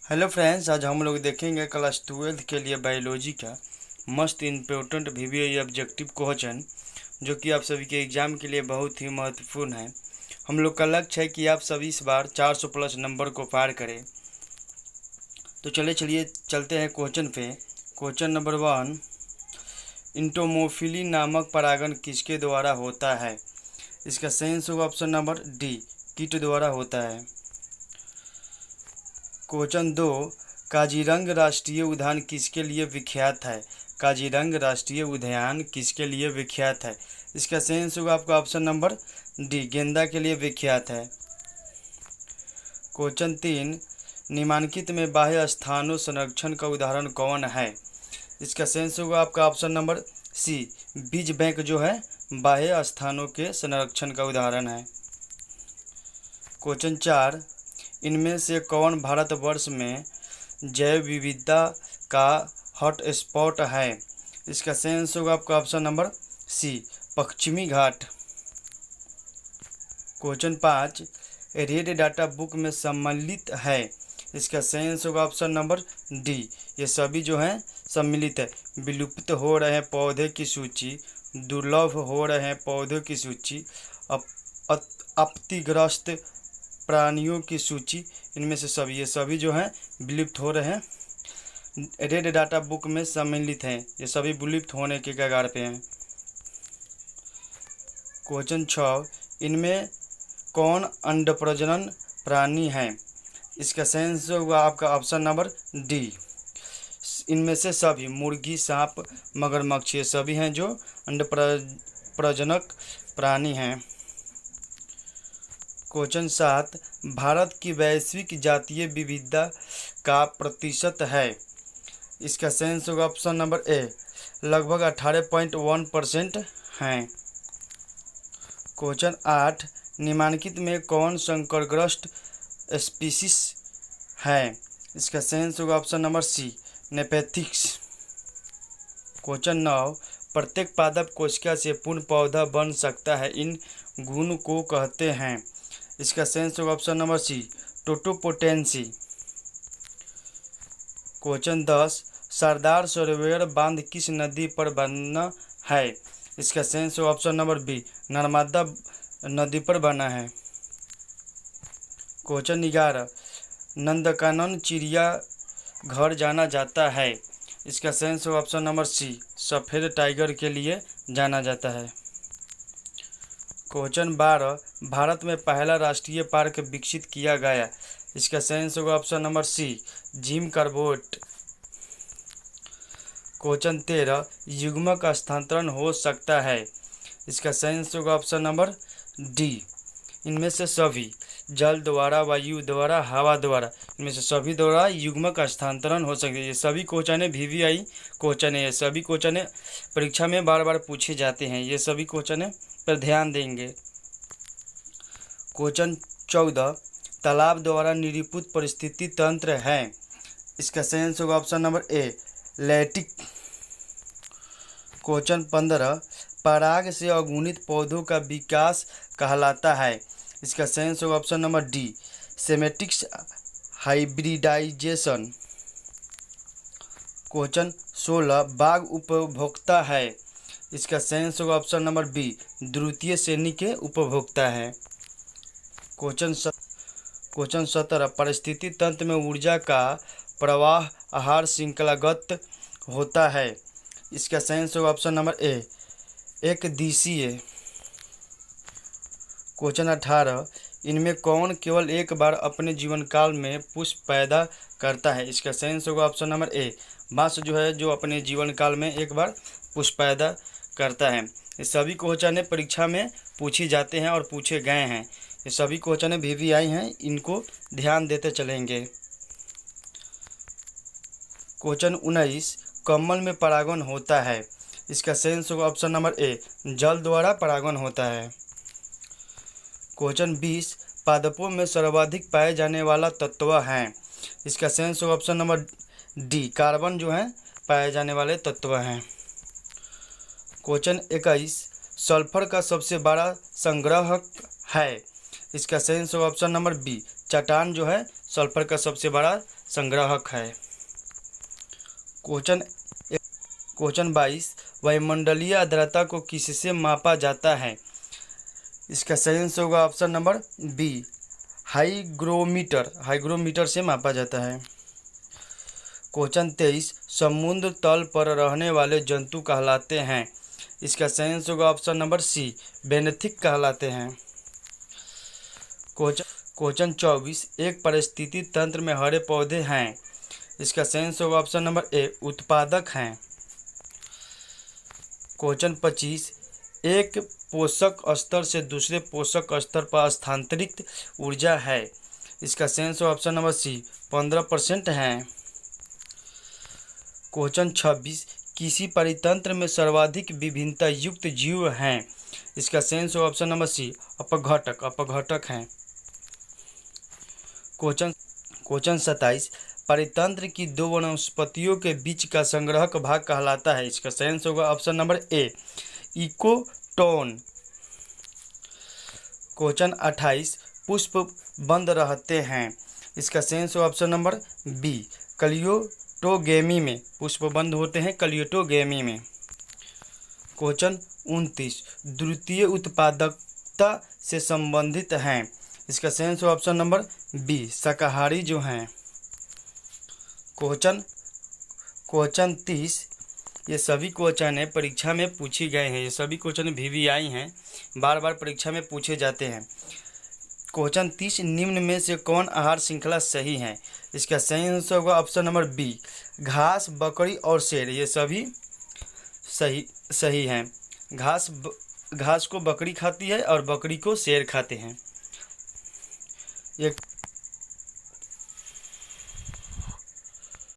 Hello friends, आज हम लोग देखेंगे क्लास 12 के लिए बायोलॉजी का मस्त इम्पोर्टेंट वीवीआई ऑब्जेक्टिव क्वेश्चन जो कि आप सभी के एग्ज़ाम के लिए बहुत ही महत्वपूर्ण है। हम लोग का लक्ष्य है कि आप सभी इस बार 400 प्लस नंबर को पार करें। तो चलिए चलते हैं क्वेश्चन पे। क्वेश्चन नंबर 1, इंटोमोफिली नामक परागण किसके द्वारा होता है? इसका सेंस होगा ऑप्शन नंबर डी, कीट द्वारा होता है। क्वेश्चन 2, काजीरंग राष्ट्रीय उद्यान किसके लिए विख्यात है? काजीरंग राष्ट्रीय उद्यान किसके लिए विख्यात है? इसका सेंस होगा आपका ऑप्शन नंबर डी, गेंदा के लिए विख्यात है। क्वेश्चन 3, निम्नलिखित में बाह्य स्थानों संरक्षण का उदाहरण कौन है? इसका सेंस होगा आपका ऑप्शन नंबर सी, बीज बैंक जो है बाह्य स्थानों के संरक्षण का उदाहरण है। क्वेश्चन 4, इनमें से कौन भारतवर्ष में जैव विविधता का हॉटस्पॉट है? इसका सेंस होगा आपका ऑप्शन नंबर सी, पश्चिमी घाट। क्वेश्चन 5, रेड डाटा बुक में सम्मिलित है। इसका सेंस होगा ऑप्शन नंबर डी, ये सभी जो हैं सम्मिलित है। विलुप्त हो रहे पौधे की सूची, दुर्लभ हो रहे पौधों की सूची, आपत्तिग्रस्त प्राणियों की सूची, इनमें से सभी ये सभी जो हैं विलुप्त हो रहे हैं रेड डाटा बुक में सम्मिलित हैं। ये सभी विलुप्त होने के कगार पे हैं। क्वेश्चन 6, इनमें कौन अंडप्रजनन प्राणी है? इसका सेंस होगा आपका ऑप्शन नंबर डी, इनमें से सभी मुर्गी, सांप, मगरमच्छ ये सभी हैं जो अंडप्रजनक प्राणी हैं। क्वेश्चन 7, भारत की वैश्विक जातीय विविधता का प्रतिशत है? इसका सेंस होगा ऑप्शन नंबर ए, लगभग 18.1% हैं। क्वेश्चन 8, निम्नलिखित में कौन संकरग्रस्त स्पीसीज है? इसका सेंस होगा ऑप्शन नंबर सी, नेपेथिक्स। क्वेश्चन 9, प्रत्येक पादप कोशिका से पूर्ण पौधा बन सकता है, इन गुण को कहते हैं? इसका सेंस होगा ऑप्शन नंबर सी, टोटोपोटेंसी। क्वेश्चन 10, सरदार सरोवर बांध किस नदी पर बना है? इसका सेंस होगा ऑप्शन नंबर बी, नर्मदा नदी पर बना है। क्वेश्चन 11, नंदकानन चिड़िया घर जाना जाता है? इसका सेंस होगा ऑप्शन नंबर सी, सफ़ेद टाइगर के लिए जाना जाता है। क्वेश्चन 12, भारत में पहला राष्ट्रीय पार्क विकसित किया गया? इसका सेंस होगा option number C, Jim Corbett. Question 13, युग्मक स्थानांतरण हो सकता है? इसका सेंस होगा ऑप्शन नंबर डी, इनमें से सभी, जल द्वारा, वायु द्वारा, हवा द्वारा, इनमें से सभी द्वारा युग्मक स्थानांतरण हो सकते हैं। ये सभी क्वेश्चन वीवीआई क्वेश्चन है, ये सभी क्वेश्चन परीक्षा में बार बार पूछे जाते हैं। ये सभी क्वेश्चन पर ध्यान देंगे। क्वेश्चन 14, तालाब द्वारा निरूपित परिस्थिति तंत्र है? इसका सेंस होगा option number A, lattice. Question 15, पराग से अगुणित पौधों का विकास कहलाता है? इसका सेंस होगा option number D, somatic hybridisation. Question 16, बाघ उपभोक्ता है? इसका सेंस होगा ऑप्शन नंबर बी, द्वितीय श्रेणी के उपभोक्ता है। क्वेश्चन 17, परिस्थिति तंत्र में ऊर्जा का प्रवाह आहार श्रृंखलागत होता है? इसका सेंस होगा ऑप्शन नंबर ए, एक दिशीय। क्वेश्चन 18, इनमें कौन केवल एक बार अपने जीवन काल में पुष्प पैदा करता है? इसका सेंस होगा ऑप्शन नंबर ए, बांस जो है जो अपने जीवन काल में एक बार पुष्प पैदा करता है। ये सभी क्वेश्चन परीक्षा में पूछे जाते हैं और पूछे गए हैं। ये सभी क्वेश्चन वीवीआई हैं, इनको ध्यान देते चलेंगे। क्वेश्चन 19, कमल में परागण होता है? इसका सेंस होगा ऑप्शन नंबर ए, जल द्वारा परागण होता है। क्वेश्चन 20, पादपों में सर्वाधिक पाए जाने वाला तत्व है? इसका सेंस होगा ऑप्शन नंबर डी, कार्बन जो है पाए जाने वाले तत्व हैं। क्वेश्चन 21, सल्फर का सबसे बड़ा संग्राहक है? इसका सेंस होगा ऑप्शन नंबर बी, चट्टान जो है सल्फर का सबसे बड़ा संग्राहक है। क्वेश्चन 22, वायुमंडलीय आर्द्रता को किससे मापा जाता है? इसका सही आंसर होगा ऑप्शन नंबर बी, हाइग्रोमीटर से मापा जाता है। क्वेश्चन 23, समुद्र तल पर रहने वाले जंतु कहलाते हैं? इसका सही आंसर होगा ऑप्शन नंबर सी, बेन्थिक कहलाते हैं। क्वेश्चन 24, एक पारिस्थितिकी तंत्र में हरे पौधे हैं? इसका सही आंसर होगा ऑप्शन नंबर ए, उत्पादक हैं। क्वेश्चन 25, एक पोषक स्तर से दूसरे पोषक स्तर पर स्थानांतरित ऊर्जा है? इसका सही आंसर ऑप्शन नंबर सी, 15% है। क्वेश्चन 26, किसी परितंत्र में सर्वाधिक विभिन्नता युक्त जीव हैं? इसका सही आंसर ऑप्शन नंबर सी, अपघटक हैं। क्वेश्चन 27, परितंत्र की दो वनस्पतियों के बीच का संग्रहक भाग कहलाता है? इसका सही आंसर होगा option number A, ecotone. Question 28, पुष्प बंद रहते हैं? इसका सही आंसर ऑप्शन नंबर बी, कलियोटोगेमी में पुष्प बंद होते हैं, कलियोटोगेमी में। क्वेश्चन 29, द्वितीय उत्पादकता से संबंधित हैं? इसका सही आंसर ऑप्शन नंबर बी, शाकाहारी जो हैं। क्वेश्चन 30, ये सभी क्वेश्चन है परीक्षा में पूछे गए हैं, ये सभी क्वेश्चन VVI हैं, बार बार परीक्षा में पूछे जाते हैं। क्वेश्चन 30, निम्न में से कौन आहार श्रृंखला सही है? इसका सही आंसर होगा ऑप्शन नंबर बी, घास, बकरी और शेर, ये सभी सही हैं। घास को बकरी खाती है और बकरी को शेर खाते हैं। एक